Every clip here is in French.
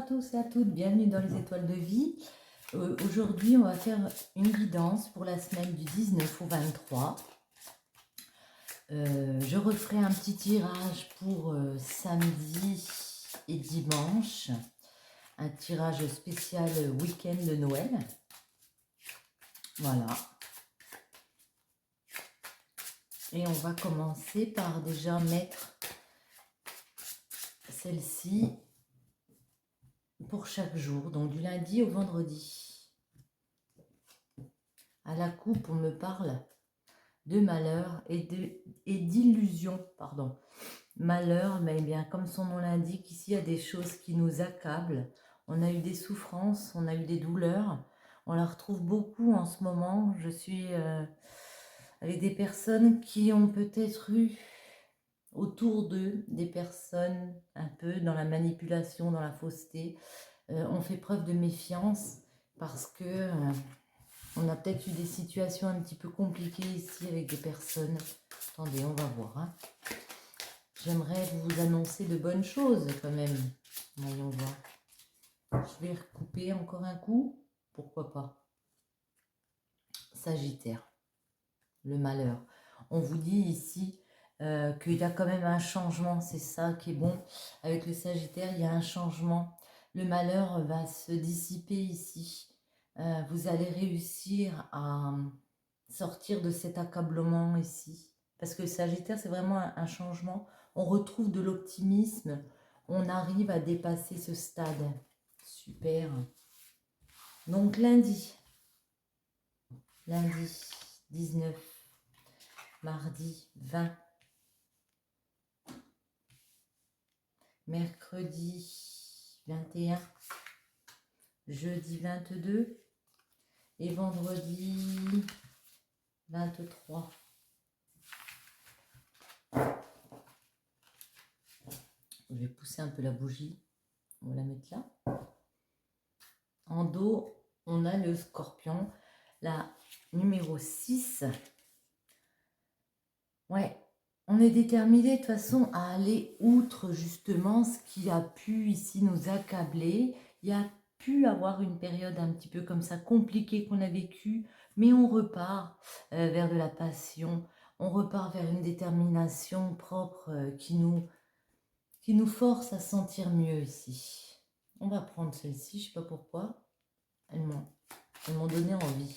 tous et à toutes, bienvenue dans les étoiles de vie. Aujourd'hui, on va faire une guidance pour la semaine du 19 au 23. Je referai un petit tirage pour samedi et dimanche. Un tirage spécial week-end de Noël. Voilà. Et on va commencer par déjà mettre celle-ci pour chaque jour, donc du lundi au vendredi. À la coupe, on me parle de malheur et d'illusion, pardon. Malheur, mais bien comme son nom l'indique, ici il y a des choses qui nous accablent. On a eu des souffrances, on a eu des douleurs. On la retrouve beaucoup en ce moment. Je suis avec des personnes qui ont peut-être eu autour d'eux des personnes un peu dans la manipulation, dans la fausseté. On fait preuve de méfiance parce que on a peut-être eu des situations un petit peu compliquées ici avec des personnes. Attendez, on va voir. Hein. J'aimerais vous annoncer de bonnes choses quand même. Voyons voir. Je vais recouper encore un coup. Pourquoi pas. Sagittaire. Le malheur. On vous dit ici qu'il y a quand même un changement. C'est ça qui est bon. Avec le Sagittaire, il y a un changement. Le malheur va se dissiper ici. Vous allez réussir à sortir de cet accablement ici. Parce que le Sagittaire, c'est vraiment un changement. On retrouve de l'optimisme. On arrive à dépasser ce stade. Super. Donc lundi 19, mardi 20, mercredi 21, jeudi 22 et vendredi 23. Je vais pousser un peu la bougie. On va la mettre là. En dos, on a le scorpion, la numéro 6. Ouais, on est déterminé de toute façon à aller outre justement ce qui a pu ici nous accabler. Il y a pu avoir une période un petit peu comme ça compliquée qu'on a vécue, mais on repart vers de la passion, on repart vers une détermination propre qui nous force à sentir mieux ici. On va prendre celle-ci, je ne sais pas pourquoi, elles m'ont donné envie.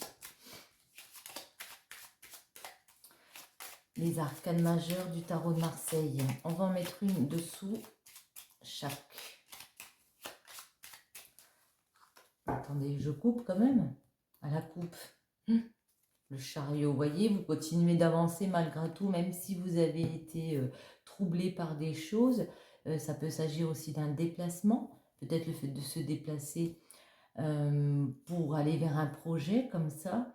Les arcanes majeures du tarot de Marseille. On va en mettre une dessous chaque. Attendez, je coupe quand même. À la coupe. Le chariot, vous voyez, vous continuez d'avancer malgré tout, même si vous avez été troublé par des choses. Ça peut s'agir aussi d'un déplacement. Peut-être le fait de se déplacer pour aller vers un projet comme ça.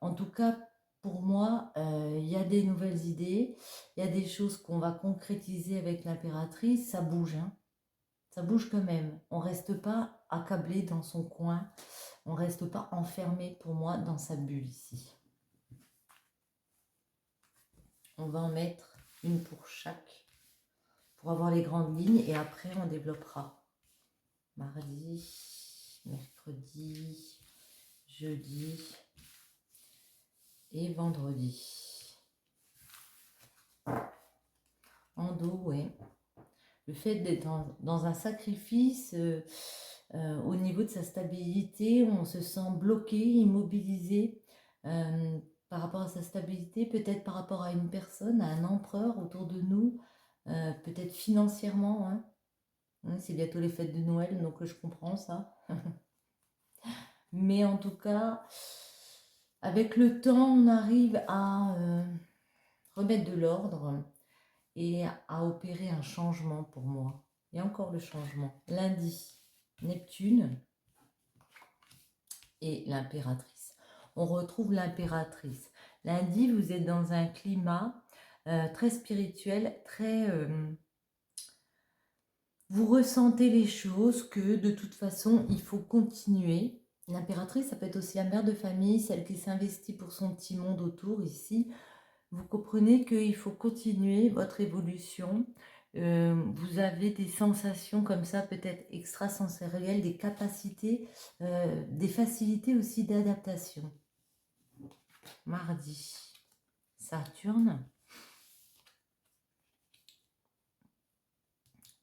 En tout cas, pour moi, il y a des nouvelles idées, il y a des choses qu'on va concrétiser avec l'impératrice, ça bouge, hein. Ça bouge quand même. On ne reste pas accablé dans son coin, on ne reste pas enfermé pour moi dans sa bulle ici. On va en mettre une pour chaque, pour avoir les grandes lignes et après on développera. Mardi, mercredi, jeudi et vendredi. En dos, ouais. Le fait d'être dans un sacrifice au niveau de sa stabilité, on se sent bloqué, immobilisé par rapport à sa stabilité, peut-être par rapport à une personne, à un empereur autour de nous, peut-être financièrement. Hein. C'est bientôt les fêtes de Noël, donc je comprends ça. Mais en tout cas, avec le temps, on arrive à remettre de l'ordre et à opérer un changement pour moi. Il y a encore le changement. Lundi, Neptune et l'impératrice. On retrouve l'impératrice. Lundi, vous êtes dans un climat très spirituel, très... vous ressentez les choses que de toute façon, il faut continuer. L'impératrice, ça peut être aussi la mère de famille, celle qui s'investit pour son petit monde autour ici. Vous comprenez qu'il faut continuer votre évolution, Vous avez des sensations comme ça, peut-être extrasensorielles, des capacités, des facilités aussi d'adaptation. Mardi, Saturne.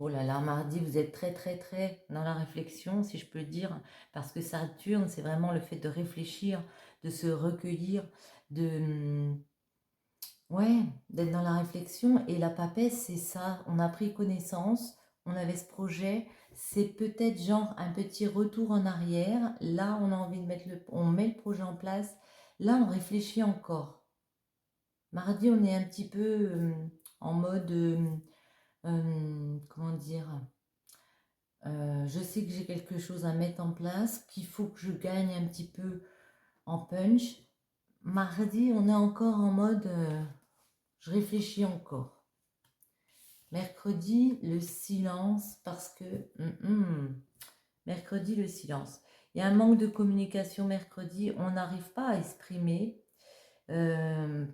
Oh là là, mardi, vous êtes très très très dans la réflexion, si je peux dire, parce que Saturne, c'est vraiment le fait de réfléchir, de se recueillir, de... Ouais, d'être dans la réflexion. Et la papesse, c'est ça, on a pris connaissance, on avait ce projet, c'est peut-être genre un petit retour en arrière. Là, on a envie de mettre on met le projet en place. Là, on réfléchit encore. Mardi, on est un petit peu en mode, comment dire, je sais que j'ai quelque chose à mettre en place, qu'il faut que je gagne un petit peu en punch. Mardi, on est encore en mode, je réfléchis encore. Mercredi, le silence, parce que... mercredi, le silence. Il y a un manque de communication mercredi, on n'arrive pas à exprimer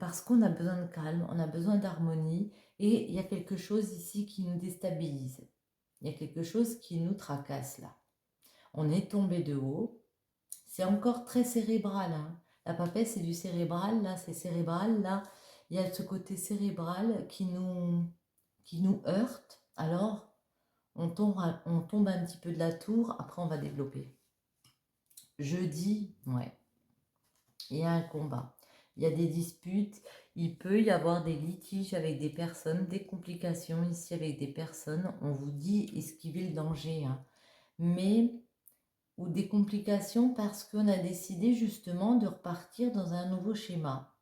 parce qu'on a besoin de calme, on a besoin d'harmonie et il y a quelque chose ici qui nous déstabilise. Il y a quelque chose qui nous tracasse là. On est tombé de haut. C'est encore très cérébral. Hein. La papesse, c'est du cérébral. Là, c'est cérébral. Là, il y a ce côté cérébral qui nous heurte. Alors, on tombe un petit peu de la tour. Après, on va développer. Jeudi, ouais, il y a un combat. Il y a des disputes. Il peut y avoir des litiges avec des personnes, des complications ici avec des personnes. On vous dit esquiver le danger. Hein. Mais ou des complications parce qu'on a décidé justement de repartir dans un nouveau schéma.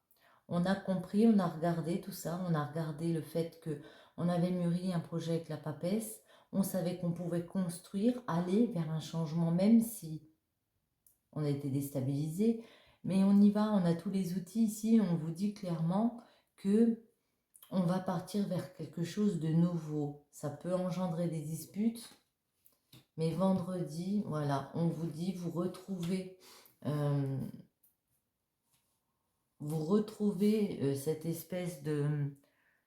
On a compris, on a regardé tout ça, on a regardé le fait que on avait mûri un projet avec la papesse, on savait qu'on pouvait construire, aller vers un changement même si on a été déstabilisé, mais on y va, on a tous les outils ici, on vous dit clairement que on va partir vers quelque chose de nouveau. Ça peut engendrer des disputes, mais vendredi, voilà, on vous dit, vous retrouvez cette espèce de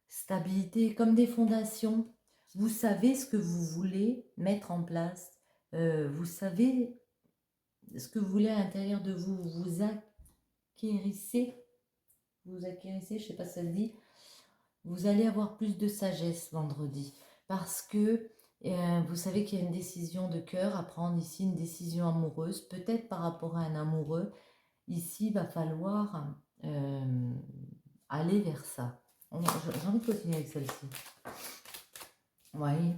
stabilité comme des fondations. Vous savez ce que vous voulez mettre en place. Vous savez ce que vous voulez à l'intérieur de vous. Vous acquérissez, je ne sais pas si ça se dit, vous allez avoir plus de sagesse vendredi parce que vous savez qu'il y a une décision de cœur à prendre ici, une décision amoureuse, peut-être par rapport à un amoureux. Ici, il va falloir aller vers ça. J'ai envie de continuer avec celle-ci. Oui,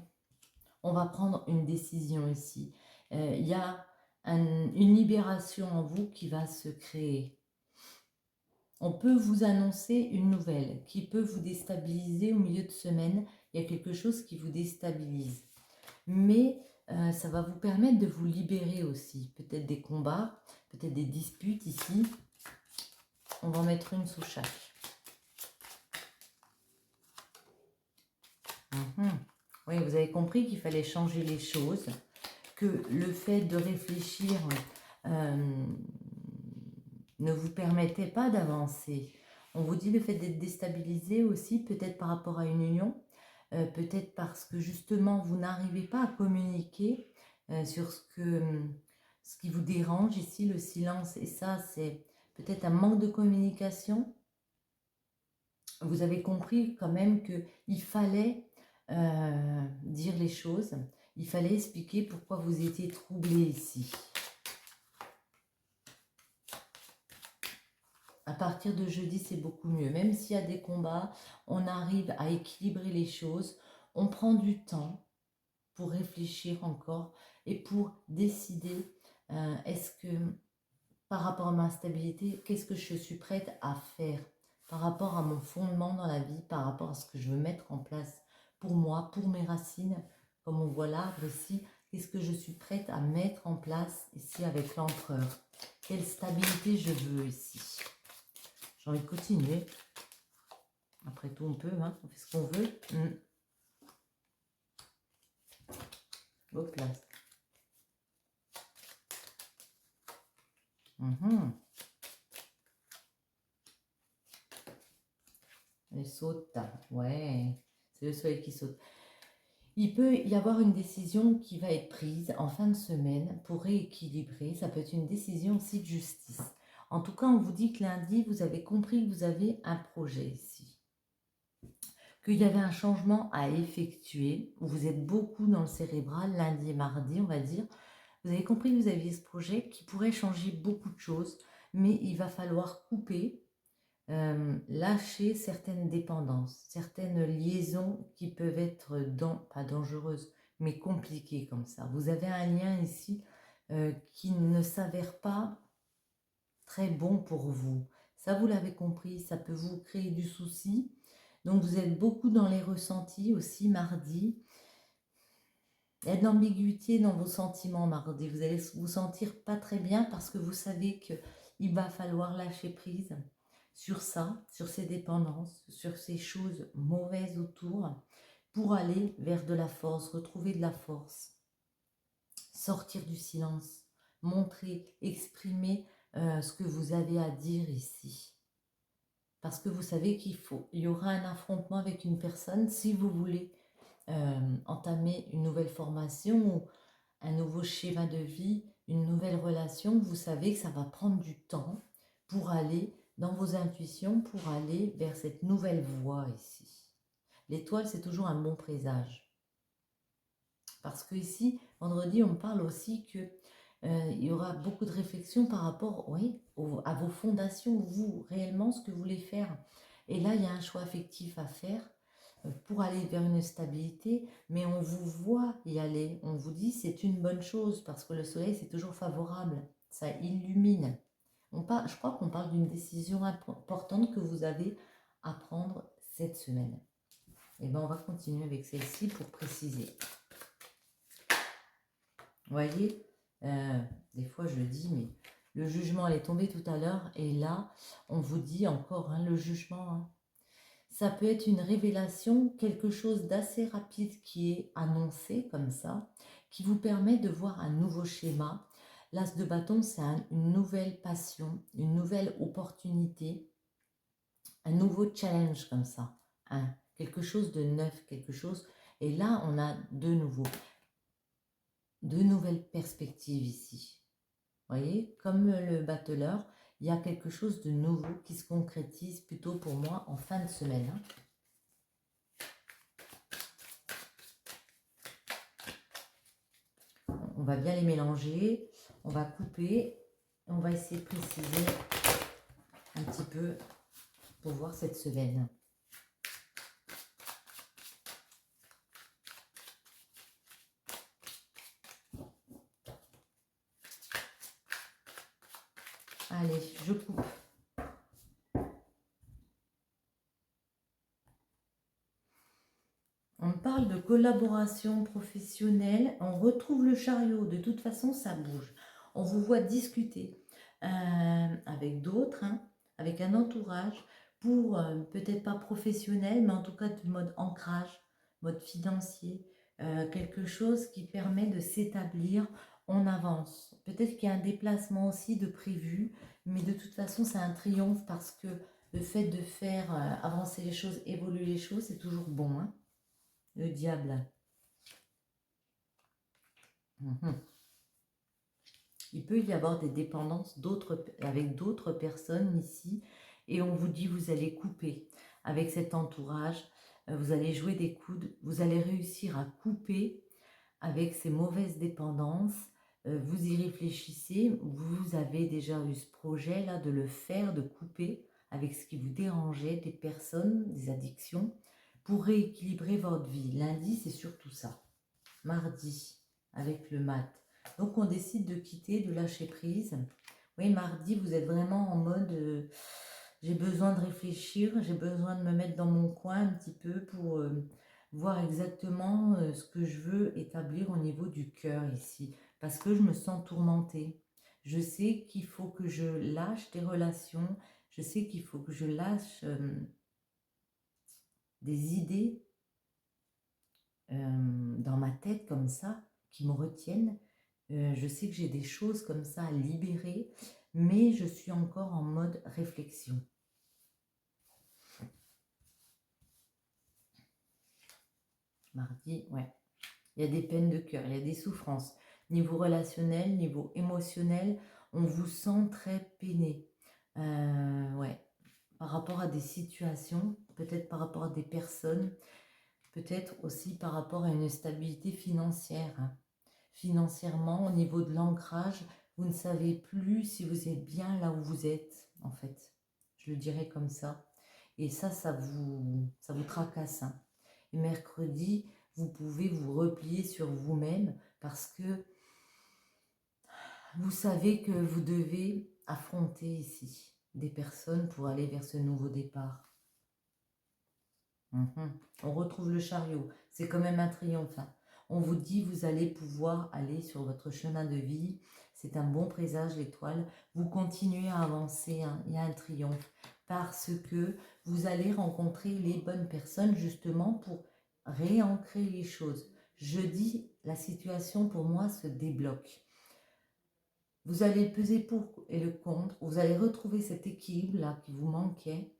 on va prendre une décision ici. Il y a une libération en vous qui va se créer. On peut vous annoncer une nouvelle qui peut vous déstabiliser au milieu de semaine. Il y a quelque chose qui vous déstabilise. Mais ça va vous permettre de vous libérer aussi. Peut-être des combats, peut-être des disputes ici. On va en mettre une sous chaque. Oui, vous avez compris qu'il fallait changer les choses, que le fait de réfléchir ne vous permettait pas d'avancer. On vous dit le fait d'être déstabilisé aussi, peut-être par rapport à une union, peut-être parce que justement vous n'arrivez pas à communiquer sur ce qui vous dérange ici, le silence, et ça c'est peut-être un manque de communication. Vous avez compris quand même qu'il fallait dire les choses, il fallait expliquer pourquoi vous étiez troublé ici. À partir de jeudi, c'est beaucoup mieux. Même s'il y a des combats, on arrive à équilibrer les choses. On prend du temps pour réfléchir encore et pour décider est-ce que par rapport à ma stabilité, qu'est-ce que je suis prête à faire par rapport à mon fondement dans la vie, par rapport à ce que je veux mettre en place pour moi, pour mes racines, comme on voit l'arbre ici, qu'est-ce que je suis prête à mettre en place ici avec l'empereur? Quelle stabilité je veux ici? J'ai envie de continuer. Après tout, on peut, hein, on fait ce qu'on veut. Hop là. Elle saute, ouais, c'est le soleil qui saute. Il peut y avoir une décision qui va être prise en fin de semaine pour rééquilibrer. Ça peut être une décision aussi de justice. En tout cas, on vous dit que lundi, vous avez compris que vous avez un projet ici. Qu'il y avait un changement à effectuer. Vous êtes beaucoup dans le cérébral, lundi et mardi, on va dire. Vous avez compris que vous aviez ce projet qui pourrait changer beaucoup de choses, mais il va falloir couper, lâcher certaines dépendances, certaines liaisons qui peuvent être pas dangereuses, mais compliquées comme ça. Vous avez un lien ici qui ne s'avère pas très bon pour vous. Ça, vous l'avez compris, ça peut vous créer du souci. Donc, vous êtes beaucoup dans les ressentis aussi mardi. Il y a de l'ambiguïté dans vos sentiments mardi. Vous allez vous sentir pas très bien parce que vous savez qu'il va falloir lâcher prise sur ça, sur ces dépendances, sur ces choses mauvaises autour pour aller vers de la force, retrouver de la force, sortir du silence, montrer, exprimer ce que vous avez à dire ici. Parce que vous savez qu'il y aura un affrontement avec une personne si vous voulez entamer une nouvelle formation ou un nouveau schéma de vie, une nouvelle relation. Vous savez que ça va prendre du temps pour aller dans vos intuitions, pour aller vers cette nouvelle voie ici. L'étoile, c'est toujours un bon présage. Parce que ici, vendredi, on parle aussi que il y aura beaucoup de réflexions par rapport, oui, à vos fondations, vous, réellement, ce que vous voulez faire. Et là, il y a un choix affectif à faire pour aller vers une stabilité, mais on vous voit y aller. On vous dit c'est une bonne chose parce que le soleil, c'est toujours favorable. Ça illumine. Je crois qu'on parle d'une décision importante que vous avez à prendre cette semaine. Et bien, on va continuer avec celle-ci pour préciser. Vous voyez, des fois je le dis, mais le jugement, elle est tombée tout à l'heure. Et là, on vous dit encore, le jugement, ça peut être une révélation, quelque chose d'assez rapide qui est annoncé comme ça, qui vous permet de voir un nouveau schéma. L'as de bâton, c'est une nouvelle passion, une nouvelle opportunité, un nouveau challenge comme ça, quelque chose de neuf, quelque chose. Et là, on a de nouvelles perspectives ici. Vous voyez, comme le battleur, il y a quelque chose de nouveau qui se concrétise plutôt pour moi en fin de semaine. On va bien les mélanger, on va couper, on va essayer de préciser un petit peu pour voir cette semaine. Allez, je coupe. On parle de collaboration professionnelle, on retrouve le chariot, de toute façon ça bouge. On vous voit discuter avec d'autres, avec un entourage, pour peut-être pas professionnel, mais en tout cas de mode ancrage, mode financier, quelque chose qui permet de s'établir, on avance. Peut-être qu'il y a un déplacement aussi de prévu, mais de toute façon c'est un triomphe parce que le fait de faire avancer les choses, évoluer les choses, c'est toujours bon, le diable. Il peut y avoir des dépendances avec d'autres personnes ici. Et on vous dit, vous allez couper avec cet entourage. Vous allez jouer des coudes. Vous allez réussir à couper avec ces mauvaises dépendances. Vous y réfléchissez. Vous avez déjà eu ce projet-là de le faire, de couper avec ce qui vous dérangeait, des personnes, des addictions, pour rééquilibrer votre vie. Lundi, c'est surtout ça. Mardi, avec le mat. Donc, on décide de quitter, de lâcher prise. Oui, mardi, vous êtes vraiment en mode j'ai besoin de réfléchir, j'ai besoin de me mettre dans mon coin un petit peu pour voir exactement ce que je veux établir au niveau du cœur ici. Parce que je me sens tourmentée. Je sais qu'il faut que je lâche des relations. Je sais qu'il faut que je lâche des idées dans ma tête comme ça, qui me retiennent. Je sais que j'ai des choses comme ça à libérer, mais je suis encore en mode réflexion. Mardi, ouais. Il y a des peines de cœur, il y a des souffrances. Niveau relationnel, niveau émotionnel, on vous sent très peiné. Ouais, par rapport à des situations, peut-être par rapport à des personnes, peut-être aussi par rapport à une stabilité financière. Hein. Financièrement, au niveau de l'ancrage, vous ne savez plus si vous êtes bien là où vous êtes, en fait. Je le dirais comme ça. Et ça vous tracasse. Hein. Et mercredi, vous pouvez vous replier sur vous-même parce que vous savez que vous devez affronter ici des personnes pour aller vers ce nouveau départ. On retrouve le chariot. C'est quand même un triomphe. Hein. On vous dit vous allez pouvoir aller sur votre chemin de vie. C'est un bon présage, l'étoile. Vous continuez à avancer. Hein. Il y a un triomphe. Parce que vous allez rencontrer les bonnes personnes justement pour réancrer les choses. Jeudi, la situation pour moi se débloque. Vous allez peser pour et le contre. Vous allez retrouver cet équilibre-là qui vous manquait.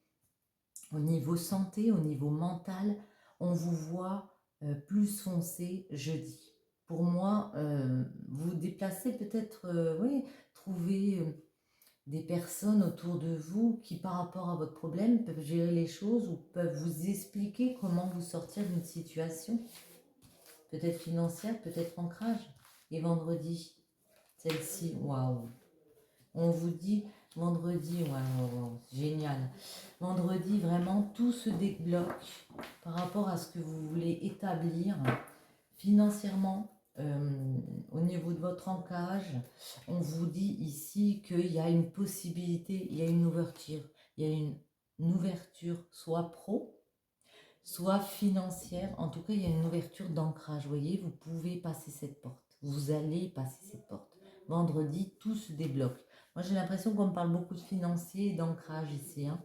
Au niveau santé, au niveau mental, on vous voit plus foncé jeudi. Pour moi, vous déplacez peut-être, oui, trouver des personnes autour de vous qui, par rapport à votre problème, peuvent gérer les choses ou peuvent vous expliquer comment vous sortir d'une situation, peut-être financière, peut-être ancrage. Et vendredi, celle-ci, waouh! On vous dit vendredi, waouh, génial. Vendredi, vraiment, tout se débloque par rapport à ce que vous voulez établir financièrement. Au niveau de votre ancrage, on vous dit ici qu'il y a une possibilité, il y a une ouverture. Il y a une ouverture soit pro, soit financière. En tout cas, il y a une ouverture d'ancrage. Vous voyez, vous pouvez passer cette porte. Vous allez passer cette porte. Vendredi, tout se débloque. Moi, j'ai l'impression qu'on me parle beaucoup de financier et d'ancrage ici. Hein.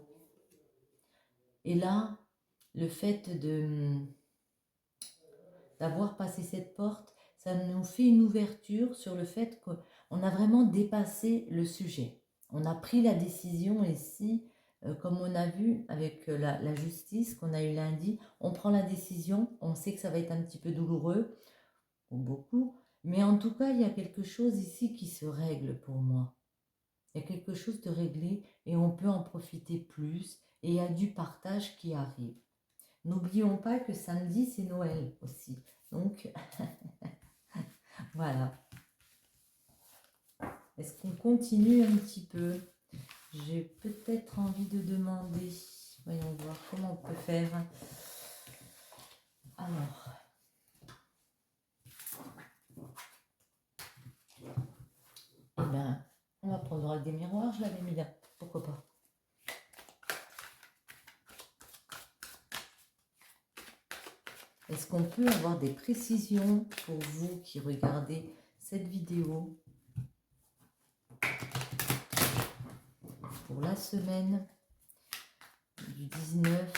Et là, le fait d'avoir passé cette porte, ça nous fait une ouverture sur le fait qu'on a vraiment dépassé le sujet. On a pris la décision ici, comme on a vu avec la justice qu'on a eu lundi, on prend la décision, on sait que ça va être un petit peu douloureux, ou beaucoup, mais en tout cas, il y a quelque chose ici qui se règle pour moi. Il y a quelque chose de réglé et on peut en profiter plus et il y a du partage qui arrive. N'oublions pas que samedi, c'est Noël aussi. Donc, voilà. Est-ce qu'on continue un petit peu? J'ai peut-être envie de demander. Voyons voir comment on peut faire. Alors. Eh bien, on va prendre des miroirs. Je l'avais mis là. Pourquoi pas? Est-ce qu'on peut avoir des précisions pour vous qui regardez cette vidéo pour la semaine du 19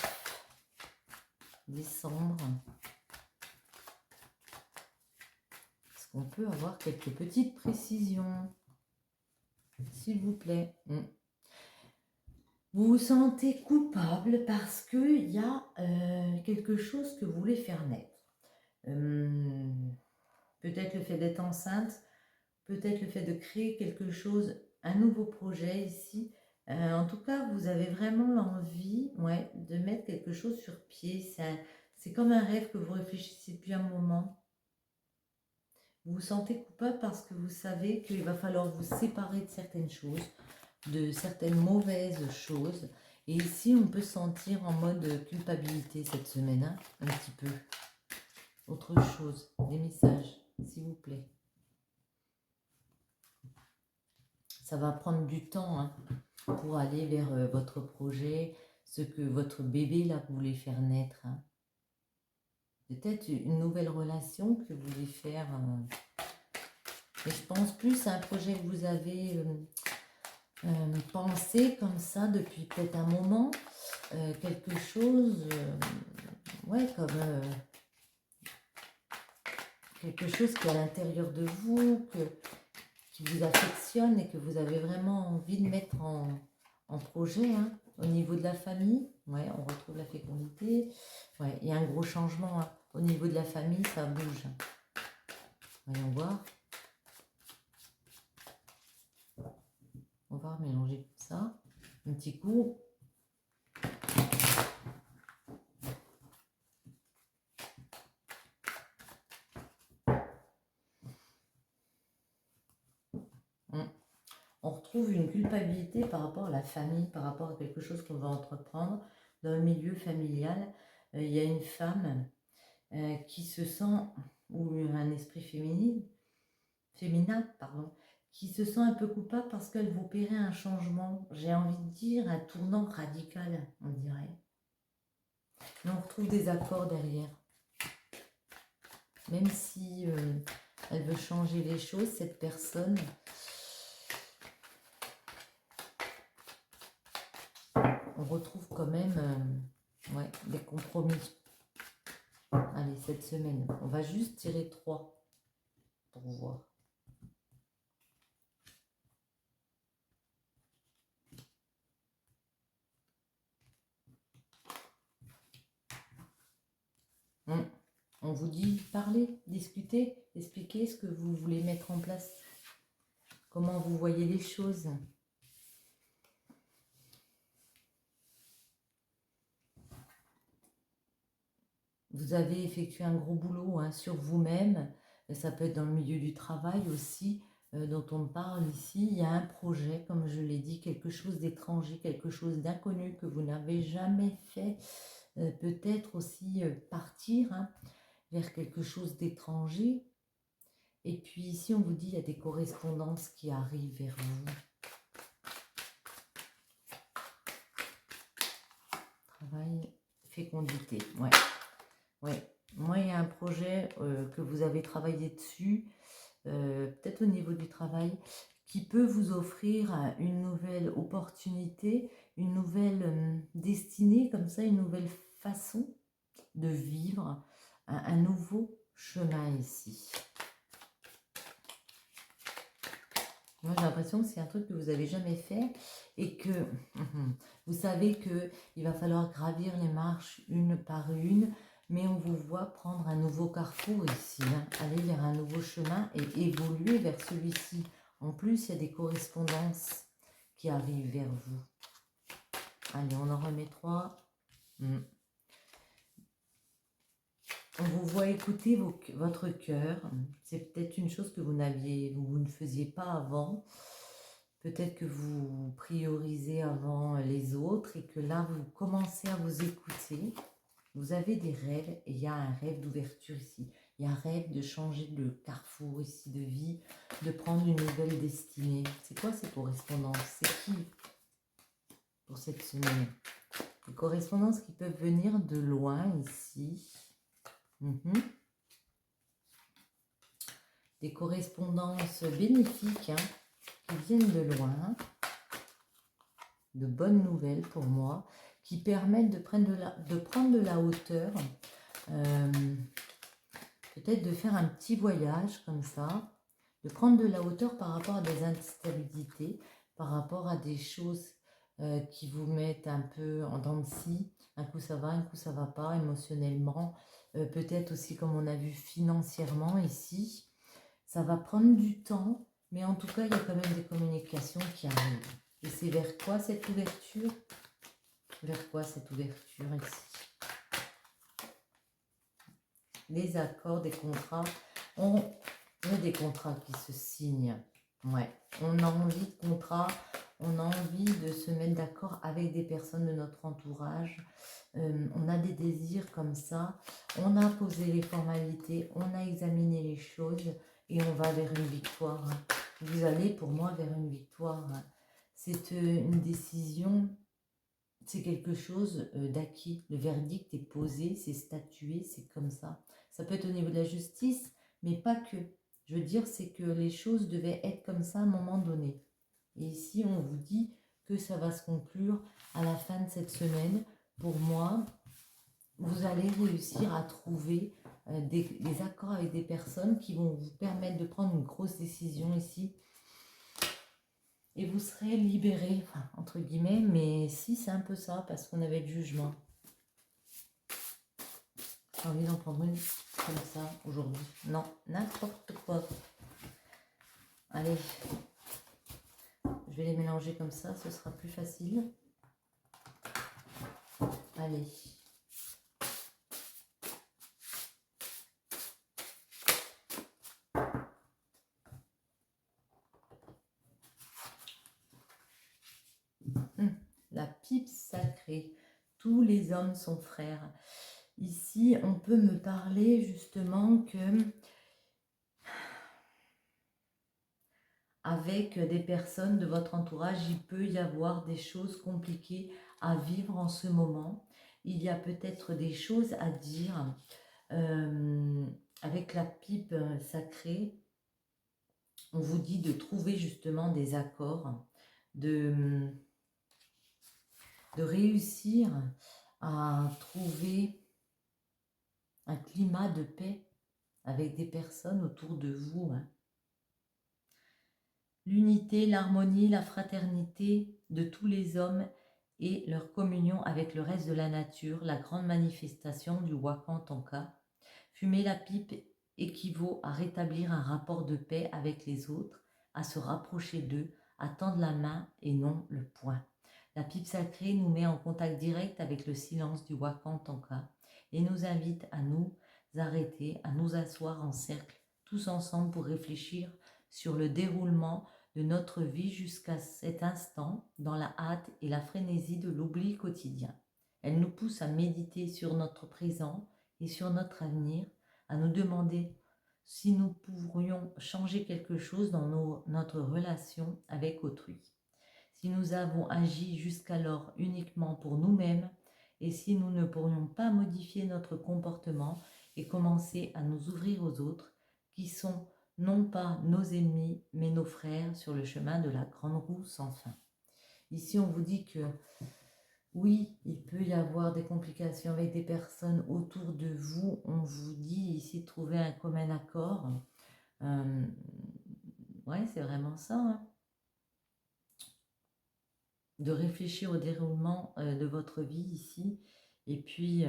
décembre? Est-ce qu'on peut avoir quelques petites précisions, s'il vous plaît? Vous vous sentez coupable parce qu'il y a quelque chose que vous voulez faire naître. Peut-être le fait d'être enceinte, peut-être le fait de créer quelque chose, un nouveau projet ici. En tout cas, vous avez vraiment l'envie de mettre quelque chose sur pied. C'est comme un rêve que vous réfléchissez depuis un moment. Vous vous sentez coupable parce que vous savez qu'il va falloir vous séparer de certaines choses, de certaines mauvaises choses. Et ici, on peut se sentir en mode culpabilité cette semaine, hein, un petit peu. Autre chose, des messages, s'il vous plaît. Ça va prendre du temps hein, pour aller vers votre projet, ce que votre bébé là vous voulez faire naître. Hein. Peut-être une nouvelle relation que vous voulez faire. Et je pense plus à un projet que vous avez pensé comme ça depuis peut-être un moment. Quelque chose, comme quelque chose qui est à l'intérieur de vous, qui vous affectionne et que vous avez vraiment envie de mettre en projet. Hein. Au niveau de la famille, on retrouve la fécondité. Il y a un gros changement. Hein. Au niveau de la famille, ça bouge. Voyons voir. On va mélanger tout ça. Un petit coup. On retrouve une culpabilité par rapport à la famille, par rapport à quelque chose qu'on va entreprendre dans le milieu familial. Il y a une femme qui se sent, ou un esprit féminin, pardon, qui se sent un peu coupable parce qu'elle va opérer un changement, j'ai envie de dire un tournant radical, on dirait. Mais on retrouve des accords derrière. Même si elle veut changer les choses, cette personne, on retrouve quand même ouais, des compromis. Allez, cette semaine, on va juste tirer 3 pour voir. On vous dit parler, discuter, expliquer ce que vous voulez mettre en place. Comment vous voyez les choses. Vous avez effectué un gros boulot sur vous-même. Ça peut être dans le milieu du travail aussi, dont on parle ici. Il y a un projet, comme je l'ai dit, quelque chose d'étranger, quelque chose d'inconnu que vous n'avez jamais fait. Peut-être aussi partir vers quelque chose d'étranger. Et puis ici, on vous dit qu'il y a des correspondances qui arrivent vers vous. Travail, fécondité, ouais. Ouais. Moi, il y a un projet que vous avez travaillé dessus, peut-être au niveau du travail, qui peut vous offrir une nouvelle opportunité, une nouvelle destinée, comme ça, une nouvelle façon de vivre, un nouveau chemin ici. Moi, j'ai l'impression que c'est un truc que vous n'avez jamais fait et que vous savez qu'il va falloir gravir les marches une par une, mais on vous voit prendre un nouveau carrefour ici, aller vers un nouveau chemin et évoluer vers celui-ci. En plus, il y a des correspondances qui arrivent vers vous. Allez, on en remet 3. On vous voit écouter votre cœur. C'est peut-être une chose que vous ne faisiez pas avant. Peut-être que vous priorisez avant les autres et que là, vous commencez à vous écouter. Vous avez des rêves et il y a un rêve d'ouverture ici. Il y a un rêve de changer de carrefour ici de vie, de prendre une nouvelle destinée. C'est quoi ces correspondances? C'est qui pour cette semaine? Des correspondances qui peuvent venir de loin ici. Des correspondances bénéfiques qui viennent de loin, de bonnes nouvelles pour moi, qui permettent de prendre de la hauteur, peut-être de faire un petit voyage comme ça, de prendre de la hauteur par rapport à des instabilités, par rapport à des choses qui vous mettent un peu en dents de scie. Un coup ça va, un coup ça va pas émotionnellement, peut-être aussi comme on a vu financièrement ici. Ça va prendre du temps, mais en tout cas, il y a quand même des communications qui arrivent. Et c'est vers quoi cette ouverture? Vers quoi cette ouverture ici? Les accords, des contrats. On a des contrats qui se signent. Ouais. On a envie de contrats, on a envie de se mettre d'accord avec des personnes de notre entourage. On a des désirs comme ça. On a posé les formalités, on a examiné les choses. Et on va vers une victoire. Vous allez pour moi vers une victoire. C'est une décision, c'est quelque chose d'acquis. Le verdict est posé, c'est statué, c'est comme ça. Ça peut être au niveau de la justice, mais pas que. Je veux dire, c'est que les choses devaient être comme ça à un moment donné. Et ici, on vous dit que ça va se conclure à la fin de cette semaine. Pour moi, vous allez réussir à trouver des accords avec des personnes qui vont vous permettre de prendre une grosse décision ici. Et vous serez libéré, enfin, entre guillemets, mais si c'est un peu ça, parce qu'on avait le jugement. J'ai envie d'en prendre une comme ça aujourd'hui. Non, n'importe quoi. Allez, je vais les mélanger comme ça, ce sera plus facile. Allez. La pipe sacrée. Tous les hommes sont frères. Ici, on peut me parler justement que avec des personnes de votre entourage, il peut y avoir des choses compliquées à vivre en ce moment. Il y a peut-être des choses à dire. Avec la pipe sacrée, on vous dit de trouver justement des accords, de réussir à trouver un climat de paix avec des personnes autour de vous. L'unité, l'harmonie, la fraternité de tous les hommes et leur communion avec le reste de la nature, la grande manifestation du Wakan-Tanka. Fumer la pipe équivaut à rétablir un rapport de paix avec les autres, à se rapprocher d'eux, à tendre la main et non le poing. La pipe sacrée nous met en contact direct avec le silence du Wakan-Tanka et nous invite à nous arrêter, à nous asseoir en cercle, tous ensemble pour réfléchir sur le déroulement de notre vie jusqu'à cet instant, dans la hâte et la frénésie de l'oubli quotidien. Elle nous pousse à méditer sur notre présent et sur notre avenir, à nous demander si nous pourrions changer quelque chose dans notre relation avec autrui. Si nous avons agi jusqu'alors uniquement pour nous-mêmes et si nous ne pourrions pas modifier notre comportement et commencer à nous ouvrir aux autres, qui sont non pas nos ennemis, mais nos frères sur le chemin de la grande roue sans fin. Ici, on vous dit que oui, il peut y avoir des complications avec des personnes autour de vous. On vous dit ici de trouver un commun accord. Ouais, c'est vraiment ça. Hein. De réfléchir au déroulement de votre vie ici. Et puis,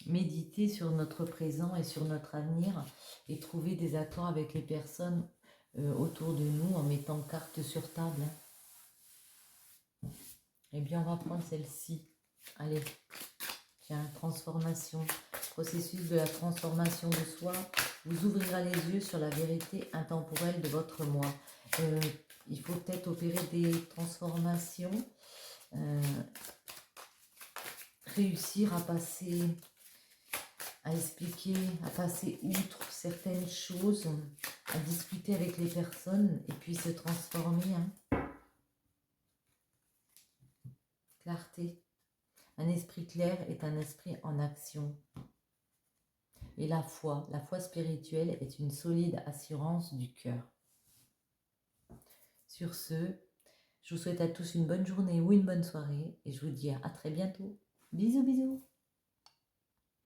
méditer sur notre présent et sur notre avenir et trouver des accords avec les personnes autour de nous en mettant carte sur table. Eh bien, on va prendre celle-ci. Allez, tiens, transformation. Processus de la transformation de soi vous ouvrira les yeux sur la vérité intemporelle de votre moi. Il faut peut-être opérer des transformations, réussir à passer, à expliquer, à passer outre certaines choses, à discuter avec les personnes et puis se transformer. Clarté. Un esprit clair est un esprit en action. Et la foi spirituelle est une solide assurance du cœur. Sur ce, je vous souhaite à tous une bonne journée ou une bonne soirée et je vous dis à très bientôt. Bisous, bisous.